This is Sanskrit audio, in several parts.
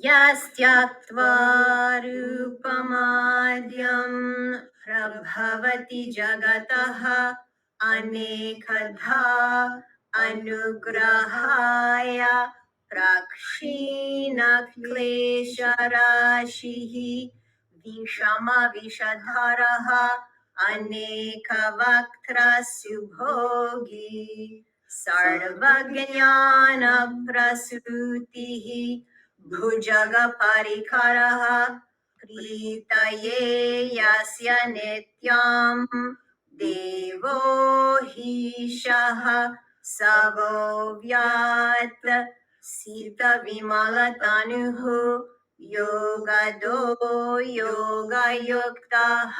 Yastyatva rupamadhyam prabhavati jagataha anekadha anugrahaya prakshina klesharashihi vishama vishadharaha anekavaktra subhogi sarvajnana prasutihi भुजगपरिकरः प्रीतये यस्य नित्यं देवो हि सवो व्यात् सीतविमलतनुः योगदो योगयुक्तः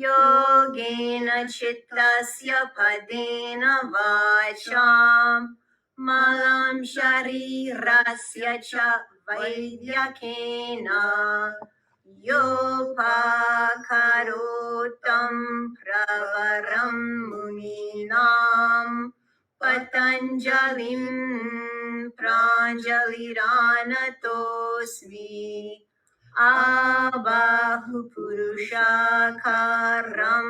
योगेन चित्तस्य पदेन वाचाम् Malam sharirasya cha vaidyakena yopakarotam pravaram muninam patanjalim pranjaliranatosmi abahu purushakaram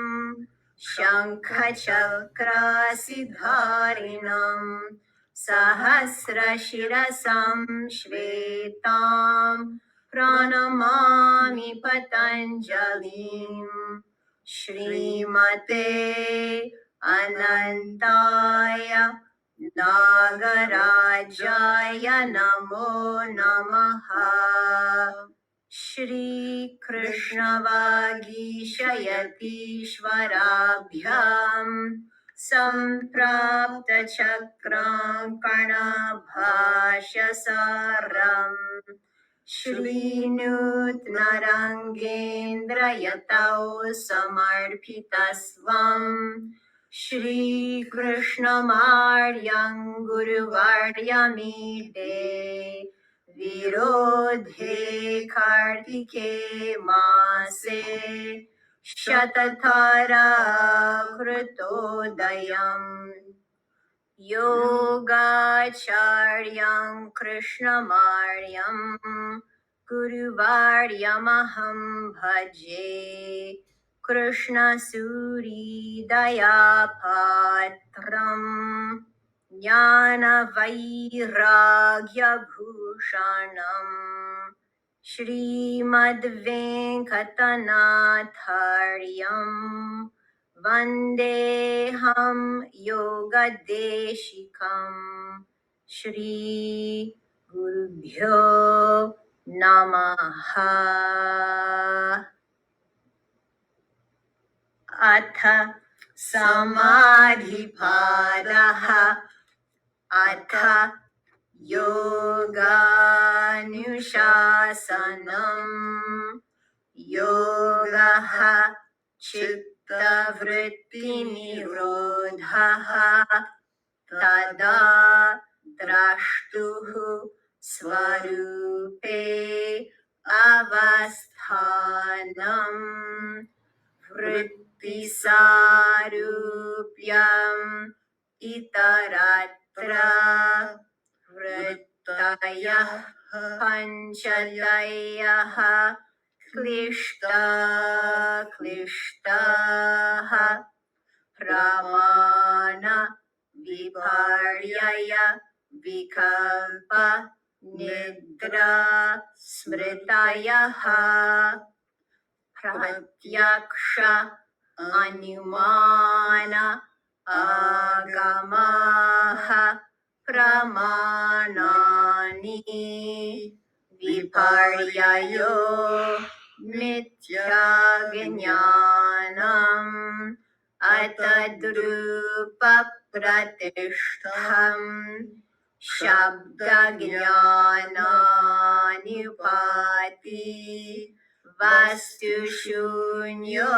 shankhachakrasidharinam Sahasrashirasam Shvetam Pranamami Patanjalim Shrimate Anantaya Nagarajaya Namo Namaha Shri Krishna Vagishayatishvarabhyam Samprapta Chakrankana Shrinut Narangendra Yatao Samarpitasvam Shri Krishna Maryam Guru Varyamide Virodhe Kartike Mase Shatatara Krutodayam Yogacharyam Krishnamaryam Guruvaryamaham Bhaje Krishna Suri Dayapatram Jnana Vairagya Bhushanam Shrimad Venkatanathariam Vandeham Yogadeshikam Shri Gurubhyo Namaha Atha Samādhi Pādaḥ Atha Yoganuṣāsanam Yogaha Chitta Vritti Nirodhaha Tada Drashtuhu Svarupe Avasthanam Vritti Sarupyam Itaratra Vrittayah Panchadayah Klishtaha Pramana Viparyaya Vikalpa Nidra Smritayaha Pratyaksha Anumana Agamaha Pramanani Viparyayo Mithya Jnanam Atadrupa Pratishtham Shabda Jnananupati Vastu Shunyo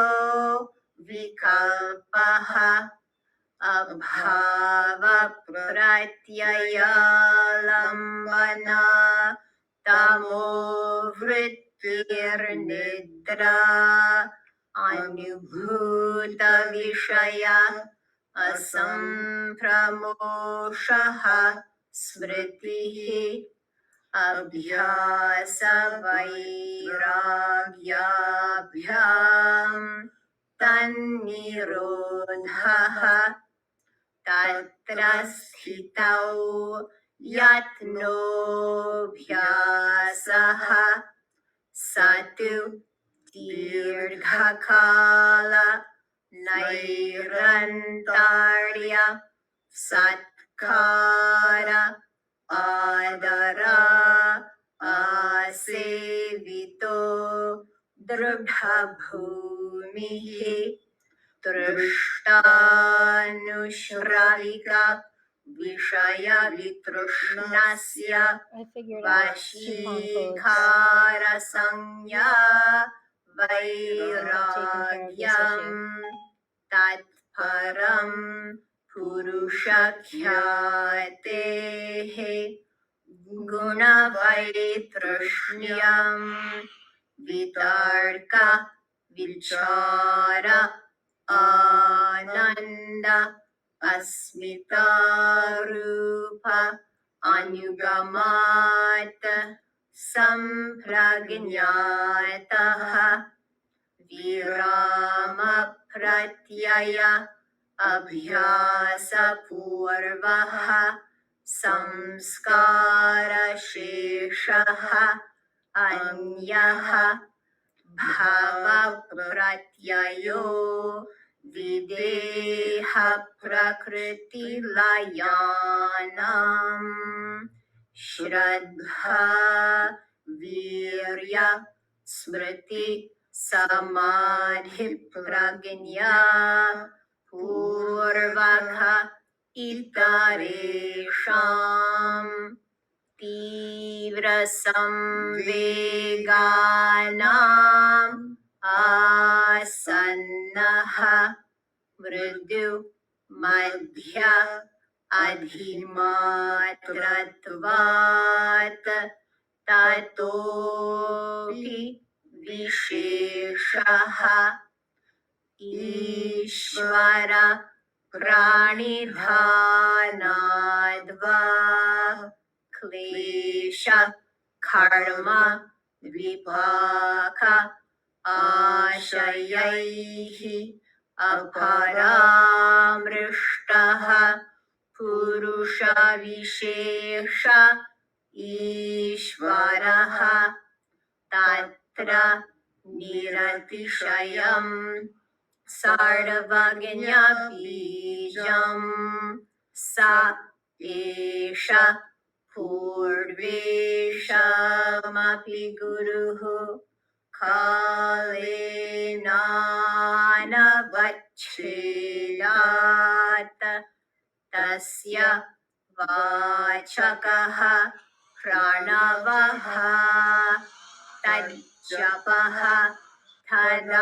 Vikalpaha Abhava Pratyaya Lambana Tamo Vrittir Nidra Anubhuta Vishaya Asampramoshaha Smritihi अभ्यासवैराग्याभ्यां तन्निरोधः तत्र स्थितौ यत्नोऽभ्यासः सतु दीर्घकाल नैरन्तार्य सत्कार आदरा आसेवितो दृढभूमिः तृष्टानुश्राविका विषयवितृष्णस्य वशीकारसंज्ञा वैराग्यम् तत्परं पुरुषख्यातेः गुणवैतृष्ण्यम् वितर्क विचार आनन्द अस्मितारूप अनुगमात् सम्प्रज्ञातः विराम प्रत्यय अभ्यासपूर्वः संस्कारशेषः अन्यः भावप्रत्ययो विदेह प्रकृतिलयानाम् श्रद्धा वीर्य स्मृति समाधि प्रज्ञा पूर्वक इतरेषाम् तीव्र संवेगानाम् आसन्नः मृदु मध्य अधिमात्रत्वात् ततोऽपि विशेषः ईश्वर प्राणिधानाद्वा क्लेश कर्म विपाक आशयैः अपरामृष्टः पुरुषविशेष ईश्वरः तत्र निरतिशयम् सर्वज्ञबीजम् स एष पूर्वेशमपि गुरुः कालेनानवच्छेदात् तस्य वाचकः प्रणवः तज्जपः तदर्थभावनम्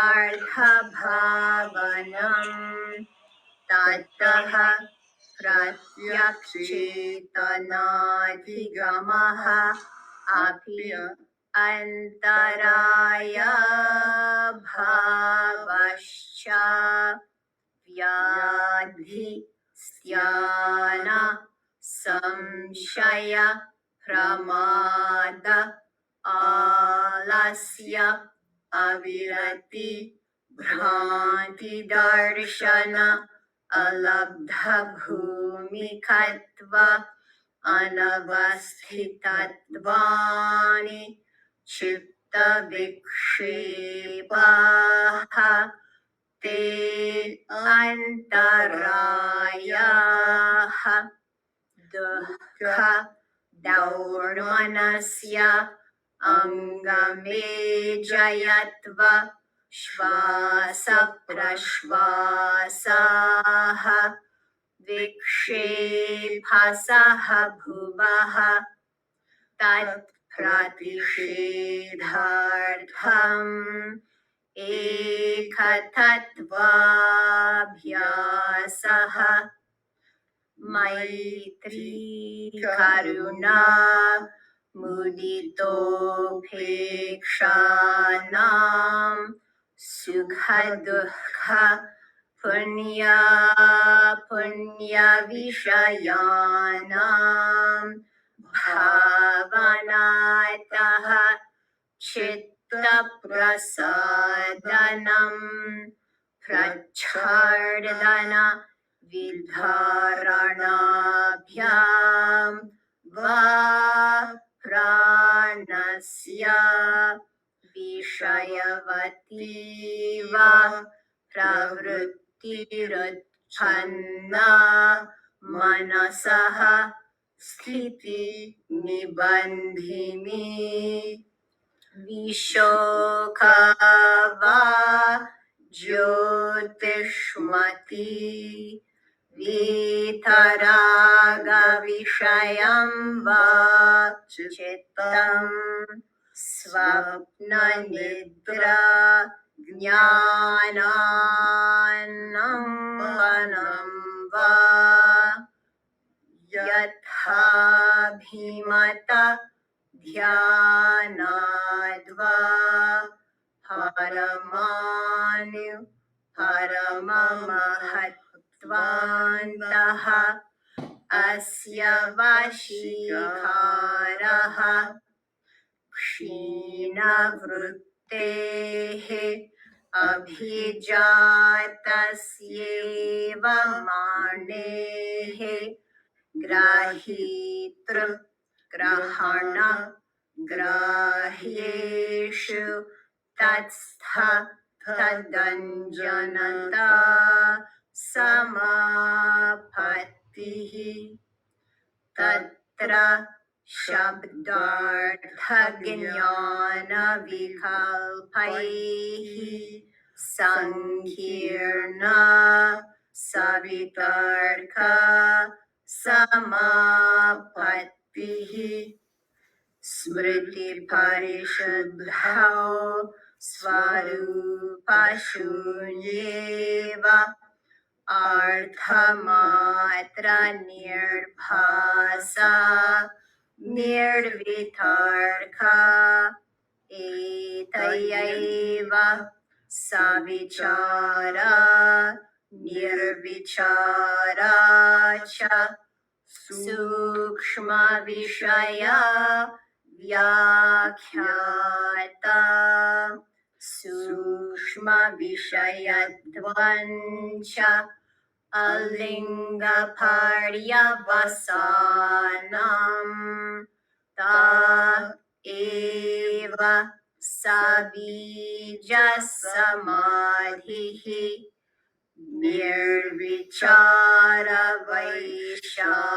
ततः प्रत्यक्षेतनाधिगमः अपि अन्तराय भावश्च व्याधि स्त्यान संशय प्रमाद आलस्य अविरति भ्रान्ति दर्शन अलब्धभूमिकत्व अनवस्थितत्वानि चित्तविक्षेपाः ते अन्तरायाः दुःख दौर्मनस्य अङ्गमेजयत्व श्वास प्रश्वासाः विक्षेपसः भुवः तत्प्रतिषेधार्थम् एकतत्त्वाभ्यासः मैत्री करुणा मुदितोपेक्षानां सुख दुःख पुण्य विषयानां भावनातः चित्तप्रसादनं प्रच्छादन विधारणाभ्यां वा प्राणस्य विषयवती वा प्रवृत्तिरुत्पन्ना मनसः स्थिति निबन्धिनी विशोका वा ज्योतिष्मती वीतरागविषयं वा चित्तं स्वप्ननिद्रा ज्ञानानन्दनं वा यथाभिमत ध्यानाद्वा परममहत्त्वान्तः अस्य वशीकारः क्षीणवृत्तेः अभिजातस्येव मानेः ग्राहीतृग्रहण ग्राह्येषु तत्स्थदञ्जनता समापत्तिः तत्र शब्दार्थज्ञानविकल्पैः सङ्कीर्णा सवितर्क समापत्तिः स्मृतिपरिशुद्धौ स्वरूपशून्येव अर्थमात्रनिर्भासा निर्वितर्क एतयैव सविचारा निर्विचारा च सूक्ष्मविषया व्याख्याता सूक्ष्मविषयत्वञ्च अलिङ्गपर्यवसानं ता एव सबीजसमाधिः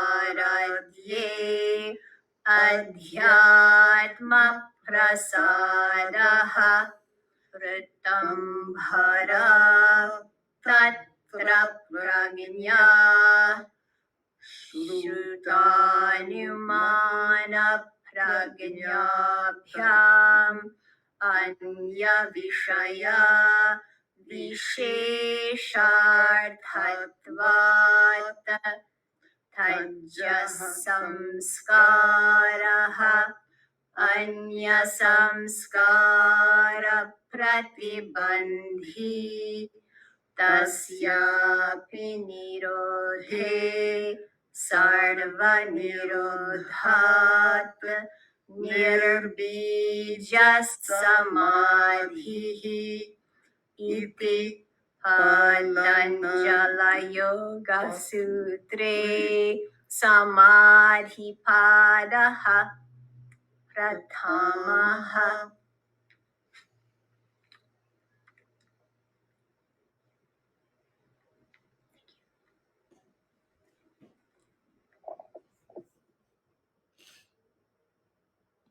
निर्विचारवैशारद्ये अध्यात्मप्रसादः ऋतम्भरा तत्र प्रज्ञा श्रुतानुमानप्रज्ञाभ्याम् अन्यविषया विशेषार्थत्वात् तज्जसंस्कारः अन्यसंस्कारप्रतिबन्धी तस्यापि निरोधे सर्वनिरोधात् निर्बीजसमाधिः इति पतञ्जलयोगसूत्रे समाधिपादः प्रथमः